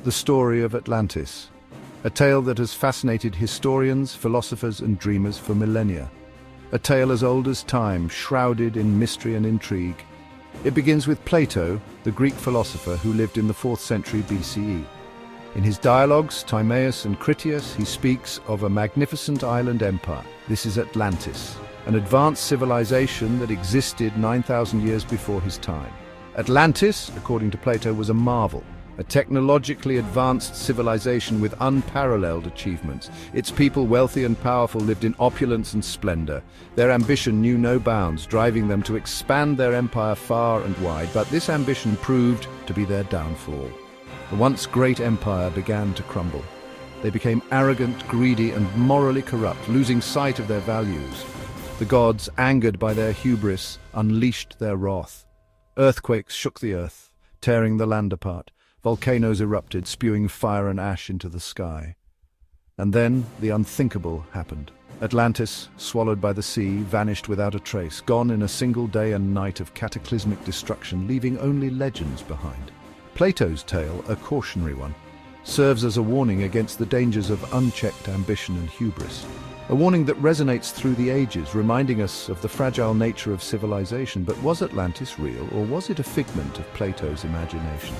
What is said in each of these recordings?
The story of Atlantis, a tale that has fascinated historians, philosophers and dreamers for millennia. A tale as old as time, shrouded in mystery and intrigue. It begins with Plato, the Greek philosopher who lived in the 4th century BCE. In his dialogues, Timaeus and Critias, he speaks of a magnificent island empire. This is Atlantis, an advanced civilization that existed 9,000 years before his time. Atlantis, according to Plato, was a marvel, a technologically advanced civilization with unparalleled achievements. Its people, wealthy and powerful, lived in opulence and splendor. Their ambition knew no bounds, driving them to expand their empire far and wide. But this ambition proved to be their downfall. The once great empire began to crumble. They became arrogant, greedy, and morally corrupt, losing sight of their values. The gods, angered by their hubris, unleashed their wrath. Earthquakes shook the earth, tearing the land apart. Volcanoes erupted, spewing fire and ash into the sky. And then the unthinkable happened. Atlantis, swallowed by the sea, vanished without a trace, gone in a single day and night of cataclysmic destruction, leaving only legends behind. Plato's tale, a cautionary one, serves as a warning against the dangers of unchecked ambition and hubris. A warning that resonates through the ages, reminding us of the fragile nature of civilization. But was Atlantis real, or was it a figment of Plato's imagination?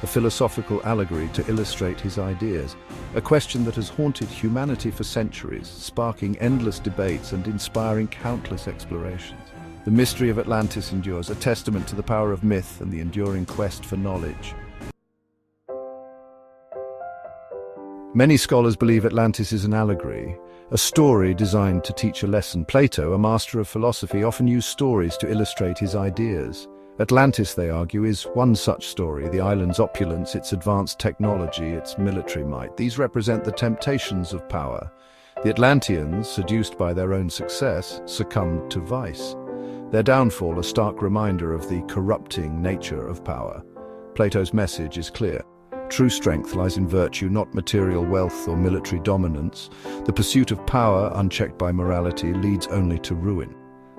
A philosophical allegory to illustrate his ideas, a question that has haunted humanity for centuries, sparking endless debates and inspiring countless explorations. The mystery of Atlantis endures, a testament to the power of myth and the enduring quest for knowledge. Many scholars believe Atlantis is an allegory, a story designed to teach a lesson. Plato, a master of philosophy, often used stories to illustrate his ideas. Atlantis, they argue, is one such story: the island's opulence, its advanced technology, its military might. These represent the temptations of power. The Atlanteans, seduced by their own success, succumbed to vice. Their downfall, a stark reminder of the corrupting nature of power. Plato's message is clear. True strength lies in virtue, not material wealth or military dominance. The pursuit of power, unchecked by morality, leads only to ruin.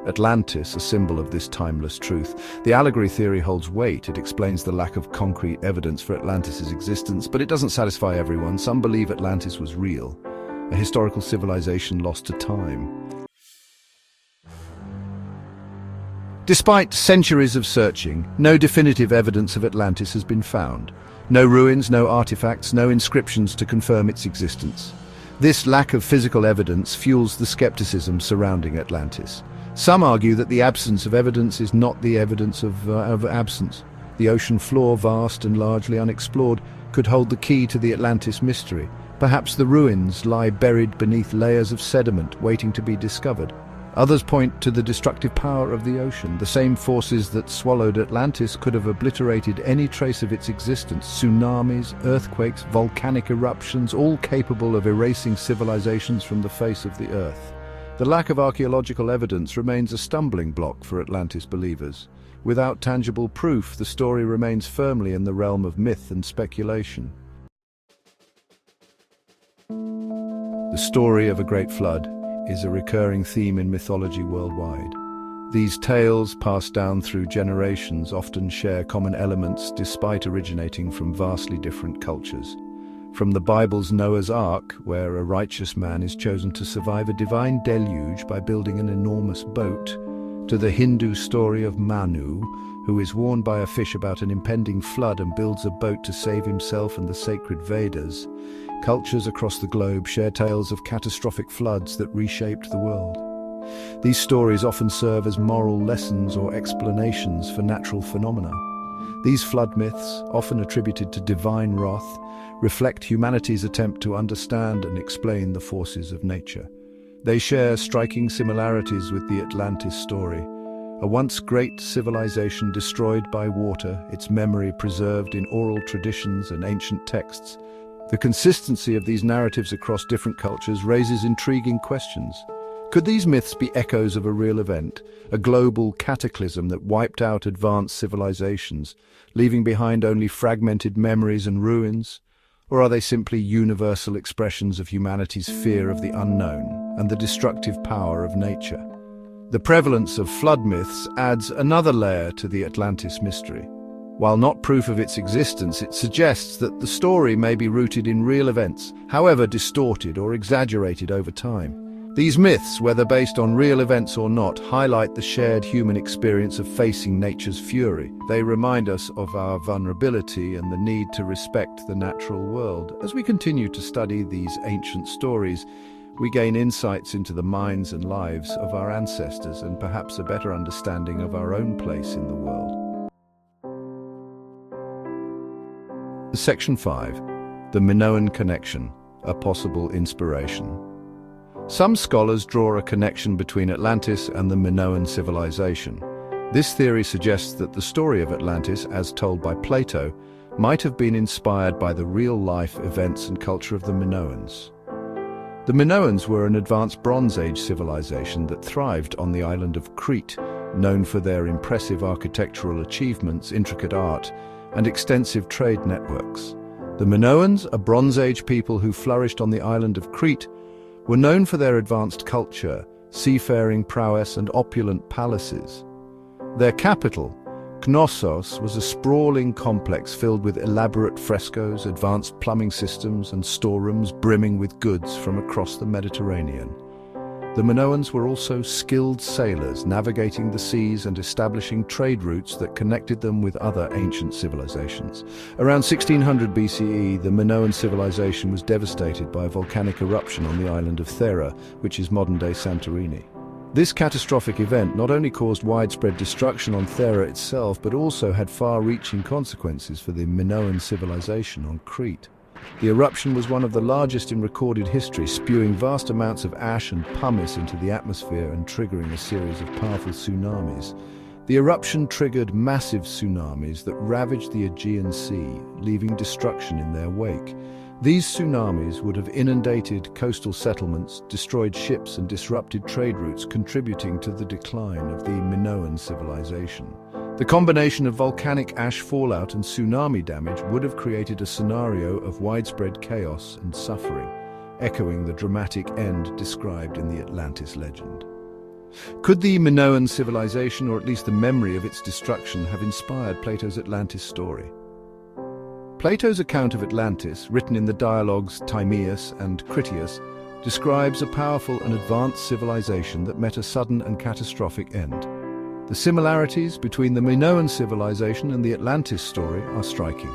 Atlantis, a symbol of this timeless truth. The allegory theory holds weight. It explains the lack of concrete evidence for Atlantis' existence, but it doesn't satisfy everyone. Some believe Atlantis was real, a historical civilization lost to time. Despite centuries of searching, no definitive evidence of Atlantis has been found. No ruins, no artifacts, no inscriptions to confirm its existence. This lack of physical evidence fuels the skepticism surrounding Atlantis. Some argue that the absence of evidence is not the evidence of absence. The ocean floor, vast and largely unexplored, could hold the key to the Atlantis mystery. Perhaps the ruins lie buried beneath layers of sediment waiting to be discovered. Others point to the destructive power of the ocean. The same forces that swallowed Atlantis could have obliterated any trace of its existence. Tsunamis, earthquakes, volcanic eruptions, all capable of erasing civilizations from the face of the earth. The lack of archaeological evidence remains a stumbling block for Atlantis believers. Without tangible proof, the story remains firmly in the realm of myth and speculation. The story of a great flood is a recurring theme in mythology worldwide. These tales, passed down through generations, often share common elements despite originating from vastly different cultures. From the Bible's Noah's Ark, where a righteous man is chosen to survive a divine deluge by building an enormous boat, to the Hindu story of Manu, who is warned by a fish about an impending flood and builds a boat to save himself and the sacred Vedas, cultures across the globe share tales of catastrophic floods that reshaped the world. These stories often serve as moral lessons or explanations for natural phenomena. These flood myths, often attributed to divine wrath, reflect humanity's attempt to understand and explain the forces of nature. They share striking similarities with the Atlantis story, a once great civilization destroyed by water, its memory preserved in oral traditions and ancient texts. The consistency of these narratives across different cultures raises intriguing questions. Could these myths be echoes of a real event, a global cataclysm that wiped out advanced civilizations, leaving behind only fragmented memories and ruins? Or are they simply universal expressions of humanity's fear of the unknown and the destructive power of nature? The prevalence of flood myths adds another layer to the Atlantis mystery. While not proof of its existence, it suggests that the story may be rooted in real events, however distorted or exaggerated over time. These myths, whether based on real events or not, highlight the shared human experience of facing nature's fury. They remind us of our vulnerability and the need to respect the natural world. As we continue to study these ancient stories, we gain insights into the minds and lives of our ancestors and perhaps a better understanding of our own place in the world. Section 5. The Minoan Connection, a possible inspiration. Some scholars draw a connection between Atlantis and the Minoan civilization. This theory suggests that the story of Atlantis, as told by Plato, might have been inspired by the real-life events and culture of the Minoans. The Minoans were an advanced Bronze Age civilization that thrived on the island of Crete, known for their impressive architectural achievements, intricate art, and extensive trade networks. The Minoans, a Bronze Age people who flourished on the island of Crete, were known for their advanced culture, seafaring prowess, and opulent palaces. Their capital, Knossos, was a sprawling complex filled with elaborate frescoes, advanced plumbing systems, and storerooms brimming with goods from across the Mediterranean. The Minoans were also skilled sailors, navigating the seas and establishing trade routes that connected them with other ancient civilizations. Around 1600 BCE, the Minoan civilization was devastated by a volcanic eruption on the island of Thera, which is modern-day Santorini. This catastrophic event not only caused widespread destruction on Thera itself, but also had far-reaching consequences for the Minoan civilization on Crete. The eruption was one of the largest in recorded history, spewing vast amounts of ash and pumice into the atmosphere and triggering a series of powerful tsunamis. The eruption triggered massive tsunamis that ravaged the Aegean Sea, leaving destruction in their wake. These tsunamis would have inundated coastal settlements, destroyed ships, and disrupted trade routes, contributing to the decline of the Minoan civilization. The combination of volcanic ash fallout and tsunami damage would have created a scenario of widespread chaos and suffering, echoing the dramatic end described in the Atlantis legend. Could the Minoan civilization, or at least the memory of its destruction, have inspired Plato's Atlantis story? Plato's account of Atlantis, written in the dialogues Timaeus and Critias, describes a powerful and advanced civilization that met a sudden and catastrophic end. The similarities between the Minoan civilization and the Atlantis story are striking,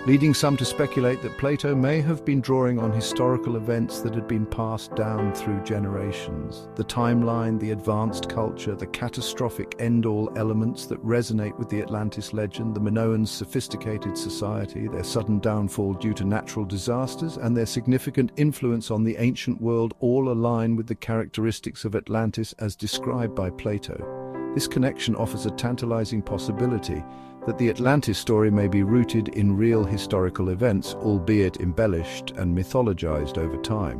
leading some to speculate that Plato may have been drawing on historical events that had been passed down through generations. The timeline, the advanced culture, the catastrophic end-all elements that resonate with the Atlantis legend, the Minoans' sophisticated society, their sudden downfall due to natural disasters, and their significant influence on the ancient world all align with the characteristics of Atlantis as described by Plato. This connection offers a tantalizing possibility that the Atlantis story may be rooted in real historical events, albeit embellished and mythologized over time.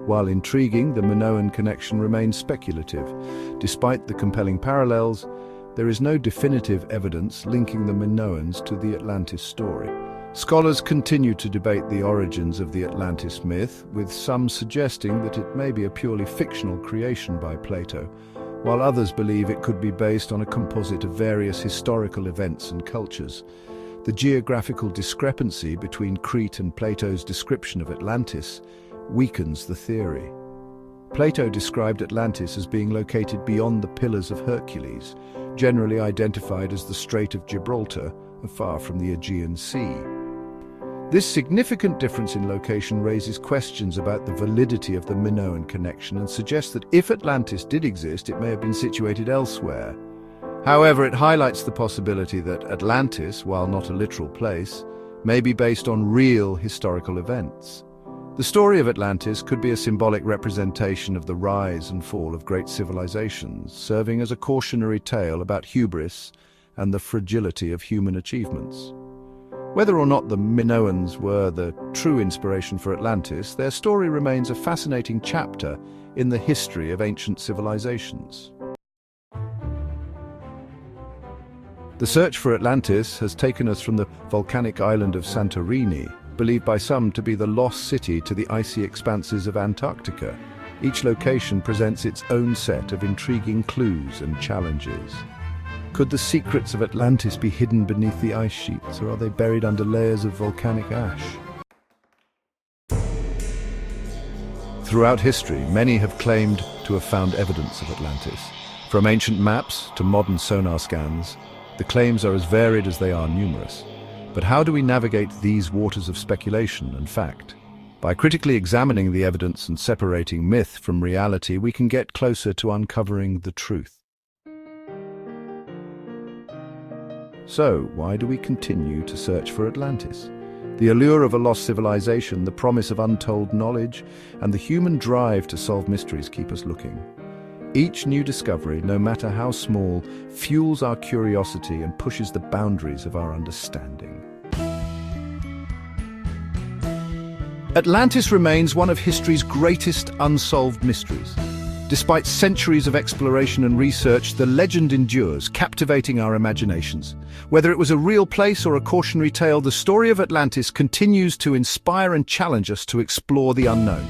While intriguing, the Minoan connection remains speculative. Despite the compelling parallels, there is no definitive evidence linking the Minoans to the Atlantis story. Scholars continue to debate the origins of the Atlantis myth, with some suggesting that it may be a purely fictional creation by Plato, while others believe it could be based on a composite of various historical events and cultures. The geographical discrepancy between Crete and Plato's description of Atlantis weakens the theory. Plato described Atlantis as being located beyond the Pillars of Hercules, generally identified as the Strait of Gibraltar, far from the Aegean Sea. This significant difference in location raises questions about the validity of the Minoan connection and suggests that if Atlantis did exist, it may have been situated elsewhere. However, it highlights the possibility that Atlantis, while not a literal place, may be based on real historical events. The story of Atlantis could be a symbolic representation of the rise and fall of great civilizations, serving as a cautionary tale about hubris and the fragility of human achievements. Whether or not the Minoans were the true inspiration for Atlantis, their story remains a fascinating chapter in the history of ancient civilizations. The search for Atlantis has taken us from the volcanic island of Santorini, believed by some to be the lost city, to the icy expanses of Antarctica. Each location presents its own set of intriguing clues and challenges. Could the secrets of Atlantis be hidden beneath the ice sheets, or are they buried under layers of volcanic ash? Throughout history, many have claimed to have found evidence of Atlantis. From ancient maps to modern sonar scans, the claims are as varied as they are numerous. But how do we navigate these waters of speculation and fact? By critically examining the evidence and separating myth from reality, we can get closer to uncovering the truth. So, why do we continue to search for Atlantis? The allure of a lost civilization, the promise of untold knowledge, and the human drive to solve mysteries keep us looking. Each new discovery, no matter how small, fuels our curiosity and pushes the boundaries of our understanding. Atlantis remains one of history's greatest unsolved mysteries. Despite centuries of exploration and research, the legend endures, captivating our imaginations. Whether it was a real place or a cautionary tale, the story of Atlantis continues to inspire and challenge us to explore the unknown.